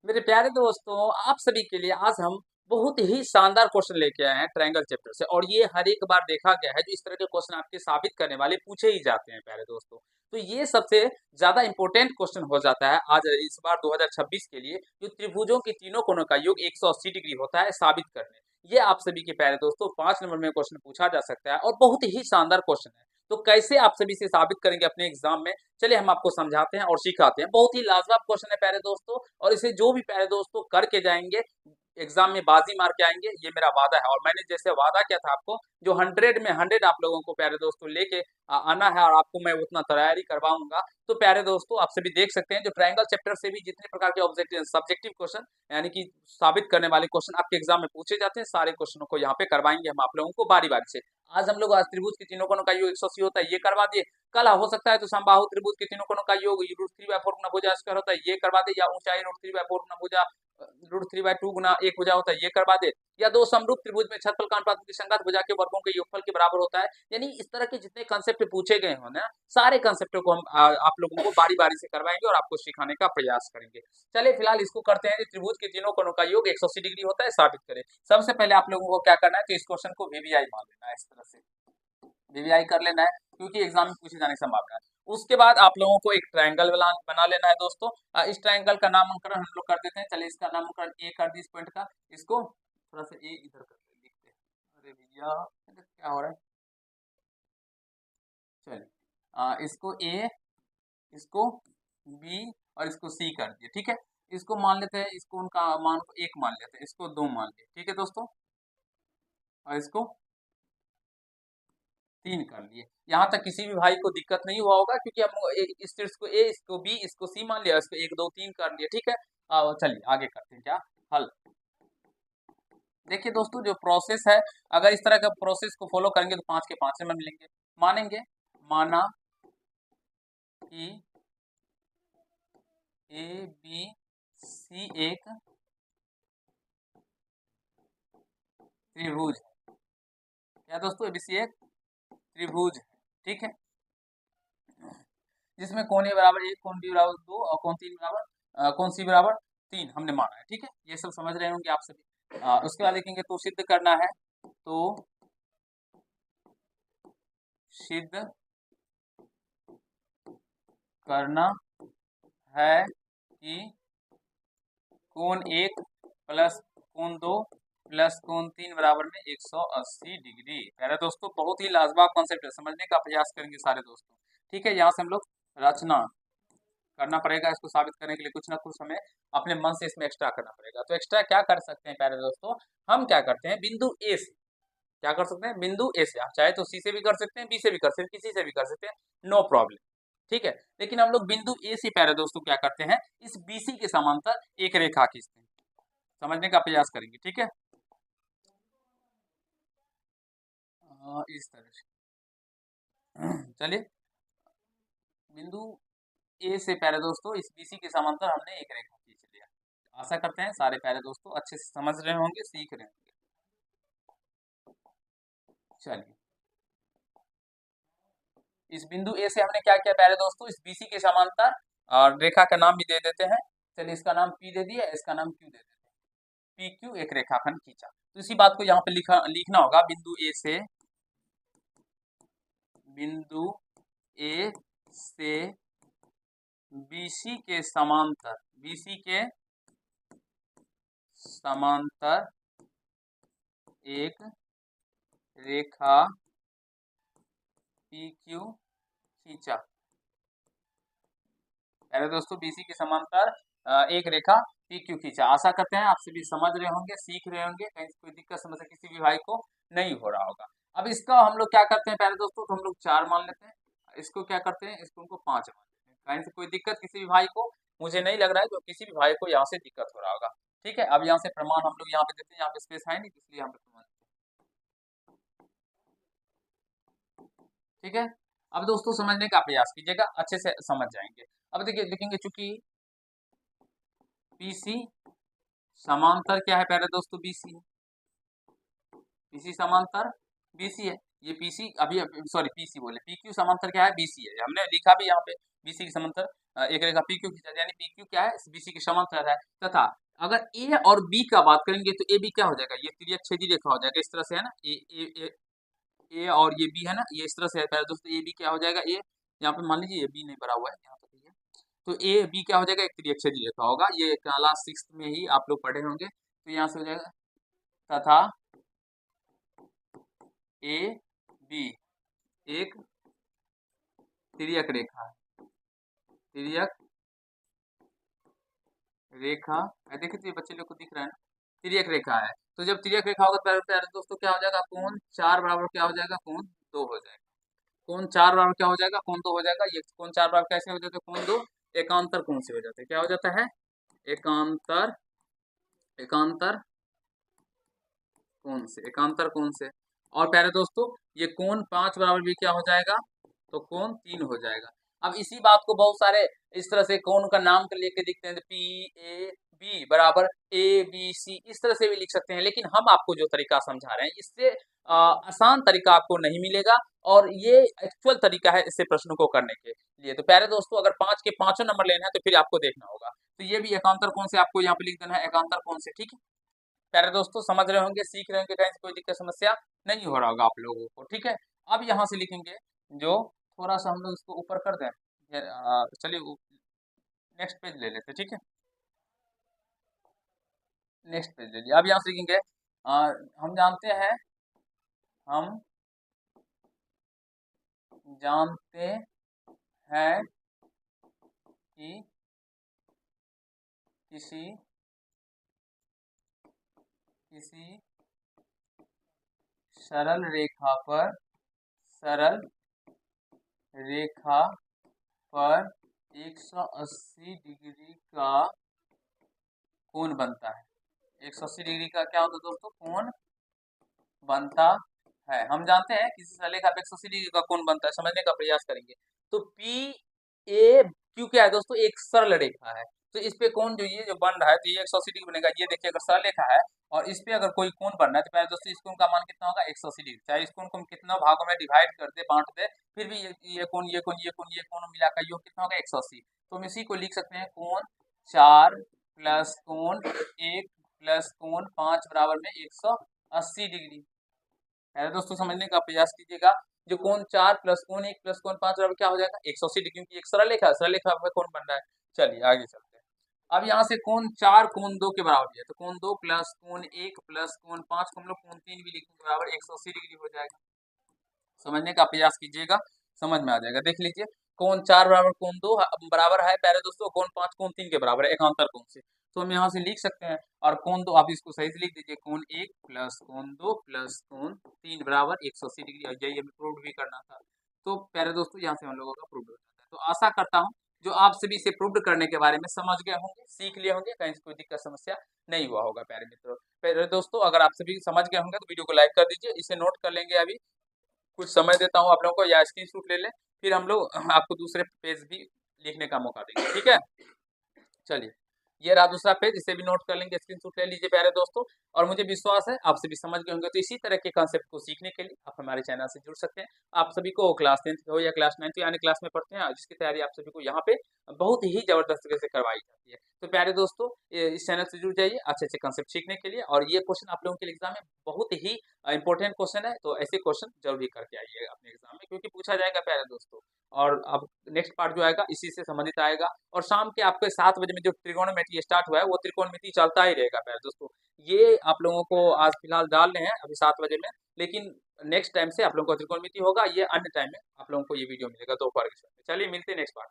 मेरे प्यारे दोस्तों, आप सभी के लिए आज हम बहुत ही शानदार क्वेश्चन लेके आए हैं ट्रायंगल चैप्टर से। और ये हर एक बार देखा गया है जो इस तरह के क्वेश्चन आपके साबित करने वाले पूछे ही जाते हैं प्यारे दोस्तों। तो ये सबसे ज्यादा इंपॉर्टेंट क्वेश्चन हो जाता है आज इस बार 2026 के लिए, जो त्रिभुजों के तीनों कोणों का योग 180 डिग्री होता है साबित करने। ये आप सभी के प्यारे दोस्तों 5 नंबर में क्वेश्चन पूछा जा सकता है और बहुत ही शानदार क्वेश्चन है। तो कैसे आप सभी से साबित करेंगे अपने एग्जाम में, चलिए हम आपको समझाते हैं और सिखाते हैं। बहुत ही लाजवाब क्वेश्चन है प्यारे दोस्तों, और इसे जो भी प्यारे दोस्तों करके जाएंगे एग्जाम में बाजी मार के आएंगे, ये मेरा वादा है। और मैंने जैसे वादा किया था आपको, जो 100 में 100 आप लोगों को प्यारे दोस्तों लेके आना है, और आपको मैं उतना तैयारी करवाऊंगा। तो प्यारे दोस्तों आप सभी देख सकते हैं, जो ट्रायंगल चैप्टर से भी जितने प्रकार के ऑब्जेक्टिव सब्जेक्टिव क्वेश्चन यानी कि साबित करने वाले क्वेश्चन आपके एग्जाम में पूछे जाते हैं, सारे क्वेश्चनों को यहाँ पे करवाएंगे हम आप लोगों को बारी बारी से। आज हम लोग त्रिभुज के तीनों कोणों का योग 180 होता है, ये करवा दिए। कल हो सकता है तो समबाहु त्रिभुज के तीनों कोणों का योग √3/4 गुना भुजा स्क्वायर होता है, ये करवा दे। या ऊंचाई √3/4 गुना भुजा √3/2 गुना एक भुजा होता है, ये करवा दे। या दो समरूप त्रिभुज में छत्रफल का अनुपात की संगत भुजा के वर्गों के योगफल के बराबर होता है। यानी इस तरह के जितने कंसेप्ट पूछे गए हो ना, सारे कंसेप्टों को हम आप लोगों को बारी बारी से करवाएंगे और आपको सिखाने का प्रयास करेंगे। चलिए फिलहाल इसको करते हैं। त्रिभुज के तीनों कोणों का योग 180 डिग्री होता है साबित करें। सबसे पहले आप लोगों को क्या करना है, तो इस क्वेश्चन को वीवीआई मान लेना है, इस तरह से वीवीआई कर लेना है, क्योंकि एग्जाम में पूछे जाने की संभावना है। उसके बाद आप लोगों को एक ट्रायंगल बना लेना है दोस्तों। इस ट्रायंगल का नामकरण हम लोग कर देते हैं। चलिए इसका नामकरण ए कर दी, इस पॉइंट का। इसको थोड़ा सा ए इधर कर लिखते हैं। अरे भैया क्या हो रहा है। चलिए इसको ए, इसको बी और इसको सी कर दिए, ठीक है। इसको मान लेते हैं, इसको उनका मान को 1 मान लेते हैं, इसको 2 मान लिए, ठीक है दोस्तों। और इसको 3 कर लिए। यहाँ तक किसी भी भाई को दिक्कत नहीं हुआ होगा, क्योंकि हम इस शीर्ष को ए, इसको बी, इसको सी मान लिया, इसको 1 2 3 कर लिए, ठीक है। चलिए आगे करते हैं क्या, हल। देखिए दोस्तों, जो प्रोसेस है, अगर इस तरह का प्रोसेस को फॉलो करेंगे तो 5 के 5 नंबर मिलेंगे। मानेंगे, माना कि ए बी सी एक त्रिभुज है। क्या दोस्तों, एबीसी एक त्रिभुज है, ठीक है, जिसमें कोण ए बराबर 1, कोण बी बराबर 2 और कोण तीन बराबर कोण सी बराबर 3 हमने माना है, ठीक है। ये सब समझ रहे होंगे आप सभी। उसके बाद देखेंगे, तो सिद्ध करना है, तो सिद्ध करना है कि कोण 1 प्लस कोण 2 प्लस कोण 3 बराबर में 180 डिग्री। प्यारे दोस्तों, बहुत ही लाजवाब कॉन्सेप्ट है, समझने का प्रयास करेंगे सारे दोस्तों, ठीक है। यहाँ से हम लोग रचना करना पड़ेगा, इसको साबित करने के लिए कुछ ना कुछ हमें अपने मन से इसमें एक्स्ट्रा करना पड़ेगा। तो एक्स्ट्रा क्या कर सकते हैं प्यारे दोस्तों, हम क्या करते हैं, बिंदु ए से क्या कर सकते हैं, बिंदु ए से। आप चाहे तो सी से भी कर सकते हैं, बी से भी कर सकते हैं, किसी से भी कर सकते हैं, नो प्रॉब्लम, ठीक है। लेकिन हम लोग बिंदु ए से प्यारे दोस्तों क्या करते हैं, इस बीसी के समांतर एक रेखा खींचते हैं। समझने का प्रयास करेंगे, ठीक है। इस तरह से चलिए, बिंदु ए से प्यारे दोस्तों इस बीसी के समांतर हमने एक रेखा खींच लिया। आशा करते हैं सारे प्यारे दोस्तों अच्छे से समझ रहे होंगे, सीख रहे होंगे। चलिए, इस बिंदु ए से हमने क्या किया प्यारे दोस्तों, इस बीसी के समांतर और रेखा का नाम भी दे देते हैं। चलिए, इसका नाम पी दे दिया, इसका नाम क्यू दे देते हैं। पी क्यू एक रेखाखंड खींचा। तो इसी बात को यहाँ पे लिखना होगा, बिंदु ए से, बिंदु ए से बीसी के समांतर, बीसी के समांतर एक रेखा पी क्यू खींचा। अरे दोस्तों, बीसी के समांतर एक रेखा पी क्यू खींचा। आशा करते हैं आप सभी समझ रहे होंगे, सीख रहे होंगे, कहीं कोई दिक्कत समस्या किसी भी भाई को नहीं हो रहा होगा। अब इसका हम लोग क्या करते हैं प्यारे दोस्तों, तो हम लोग 4 मान लेते हैं। इसको क्या करते हैं, इसको उनको 5 मान लेते हैं। कहीं से कोई दिक्कत किसी भी भाई को मुझे नहीं लग रहा है, तो किसी भी भाई को यहाँ से दिक्कत हो रहा होगा, ठीक है। अब यहाँ से प्रमाण हम लोग यहाँ पे देते हैं, यहाँ पे स्पेस है नहीं, इसलिए यहाँ पे प्रमाण, ठीक है। अब दोस्तों समझने का प्रयास कीजिएगा, अच्छे से समझ जाएंगे। अब देखिए, लिखेंगे चूंकि पीसी समांतर क्या है प्यारे दोस्तों, बीसी है। पीसी समांतर बीसी है, ये पीसी अभी सॉरी पीसी बोले, पीक्यू समांतर क्या है, बीसी है। हमने लिखा भी यहाँ पे बीसी के समांतर एक रेखा पी क्यू खींचा, यानी पी क्यू क्या है, बीसी के समांतर है। तथा अगर ए और बी का बात करेंगे तो ए बी क्या हो जाएगा, ये तिर्यक छेदी रेखा हो जाएगा, इस तरह से है ना, ए और ये बी है ना, ये इस तरह से है पहले दोस्तों, ए बी क्या हो जाएगा, ए यहाँ पे मान लीजिए ये बी नहीं भरा हुआ है यहाँ पे, तो ए बी क्या हो जाएगा, एक तिर्यक छेदी रेखा होगा, ये क्लास 6 में ही आप लोग पढ़े होंगे, तो यहाँ से हो जाएगा तथा ए बी एक तिर्यक रेखा है, तिर्यक रेखा है, देखिए तो ये बच्चे लोग को दिख रहा है ना, तिर्यक रेखा है। तो जब तिर्यक रेखा होगा तो प्यारे दोस्तों क्या हो जाएगा, कोण 4 बराबर क्या हो जाएगा, कोण 2 हो जाएगा, कोण 4 बराबर क्या हो जाएगा, कोण 2 हो जाएगा। ये कोण 4 बराबर कैसे हो जाता है, कोण 2 एकांतर कोण से हो जाते हैं, क्या हो जाता है, एकांतर, एकांतर कोण से, एकांतर कोण से। और प्यारे दोस्तों ये कोण 5 बराबर भी क्या हो जाएगा, तो कोण 3 हो जाएगा। अब इसी बात को बहुत सारे इस तरह से कोण का नाम कर लेके लिखते हैं, पी ए बी बराबर ए बी सी, इस तरह से भी लिख सकते हैं, लेकिन हम आपको जो तरीका समझा रहे हैं इससे आसान तरीका आपको नहीं मिलेगा, और ये एक्चुअल तरीका है इससे प्रश्नों को करने के लिए। तो प्यारे दोस्तों अगर 5 के पांचों नंबर लेना है तो फिर आपको देखना होगा, तो ये भी एकांतर कोण से आपको यहाँ पे लिख देना है, एकांतर कोण से, ठीक है प्यारे दोस्तों, समझ रहे होंगे, सीख रहे होंगे, कहीं से कोई दिक्कत समस्या नहीं हो रहा होगा आप लोगों को, ठीक है। अब यहाँ से लिखेंगे, जो थोड़ा सा हम लोग इसको ऊपर कर दें, चलिए नेक्स्ट पेज ले लेते, ठीक है, नेक्स्ट पेज ले लिया। अब यहाँ से लिखेंगे, हम जानते हैं, हम जानते हैं कि किसी किसी सरल रेखा पर, सरल रेखा पर 180 डिग्री का कोण बनता है, 180 डिग्री का क्या होता है दोस्तों, कोण बनता है। हम जानते हैं किसी सरल रेखा पे 180 डिग्री का कोण बनता है, समझने का प्रयास करेंगे। तो पी ए क्यू क्या है दोस्तों, एक सरल रेखा है, तो इस पे कोण जो ये जो बन रहा है तो ये 180 डिग्री बनेगा। ये देखिए अगर सरल रेखा है और इस पे अगर कोई कोण बनना है तो पहले दोस्तों इस कोण का मान कितना होगा, 180 डिग्री। चाहे इस कोण को हम कितना भागों में डिवाइड कर दे, बांट दे, फिर भी ये कोण ये कोण ये कोण ये कोण मिलाकर योग कितना होगा, 180। तो हम इसी को लिख सकते हैं, कोण 4 प्लस कोण 1 प्लस कोण 5 बराबर में 180 डिग्री है। दोस्तों समझने का प्रयास कीजिएगा, जो कोण 4 प्लस कोण 1 प्लस कोण 5 बराबर क्या हो जाएगा, 180 डिग्री, क्योंकि एक सरल रेखा है, सरल रेखा पे कोण बन रहा है। चलिए आगे चलते हैं। अब यहाँ से कोण 4 कोण 2 के बराबर भी है, तो कोण 2 प्लस कोण 1 प्लस कोण 5 को हम लोग कोण 3 भी लिखेंगे, बराबर 180 डिग्री हो जाएगा। समझने का प्रयास कीजिएगा, समझ में आ जाएगा। देख लीजिए, कोण 4 बराबर कोण 2 बराबर है प्यारे दोस्तों कोण 5 कोण 3 के बराबर है, एकांतर कोण से, तो हम यहाँ से लिख सकते हैं। और कोण 2 आप इसको सही से लिख दीजिए, कोण 1 प्लस कोण 2 प्लस कोण 3 बराबर 180 डिग्री, और यही हमें प्रूव भी करना था। तो प्यारे दोस्तों यहाँ से हम लोगों का प्रूव हो जाता है। तो आशा करता हूँ जो आप सभी से प्रूव करने के बारे में समझ गए होंगे, सीख लिए होंगे, कहीं से कोई दिक्कत समस्या नहीं हुआ होगा प्यारे मित्रों। प्यारे दोस्तों अगर आप सभी समझ गए होंगे तो वीडियो को लाइक कर दीजिए, इसे नोट कर लेंगे, अभी कुछ समय देता हूँ आप लोगों को, या स्क्रीनशॉट ले लें, फिर हम लोग आपको दूसरे पेज भी लिखने का मौका देंगे, ठीक है। चलिए ये रहा दूसरा पेज, इसे भी नोट कर लेंगे, स्क्रीनशॉट ले लीजिए प्यारे दोस्तों। और मुझे विश्वास है आप सभी समझ गए होंगे, तो इसी तरह के कंसेप्ट को सीखने के लिए आप हमारे चैनल से जुड़ सकते हैं। आप सभी को क्लास 10th हो या क्लास 9th यानी क्लास में पढ़ते हैं, जिसकी तैयारी आप सभी को यहाँ पे बहुत ही जबरदस्त तरीके से करवाई जाती है। तो प्यारे दोस्तों इस चैनल से जुड़ जाइए अच्छे अच्छे कंसेप्ट सीखने के लिए, और ये क्वेश्चन आप लोगों के एग्जाम में बहुत ही इंपॉर्टेंट क्वेश्चन है, तो ऐसे क्वेश्चन जरूर ही करके आइए अपने एग्जाम में, क्योंकि पूछा जाएगा प्यारे दोस्तों। और अब नेक्स्ट पार्ट जो आएगा इसी से संबंधित आएगा, और शाम के आपके 7 बजे में जो त्रिकोणमिति स्टार्ट हुआ है वो त्रिकोणमिति चलता ही रहेगा प्यारे दोस्तों। ये आप लोगों को आज फिलहाल डाल रहे हैं अभी 7 बजे में, लेकिन नेक्स्ट टाइम से आप लोगों को त्रिकोणमिति होगा, ये अन्य टाइम में आप लोगों को ये वीडियो मिलेगा दोपहर के समय। चलिए मिलते हैं नेक्स्ट पार्ट।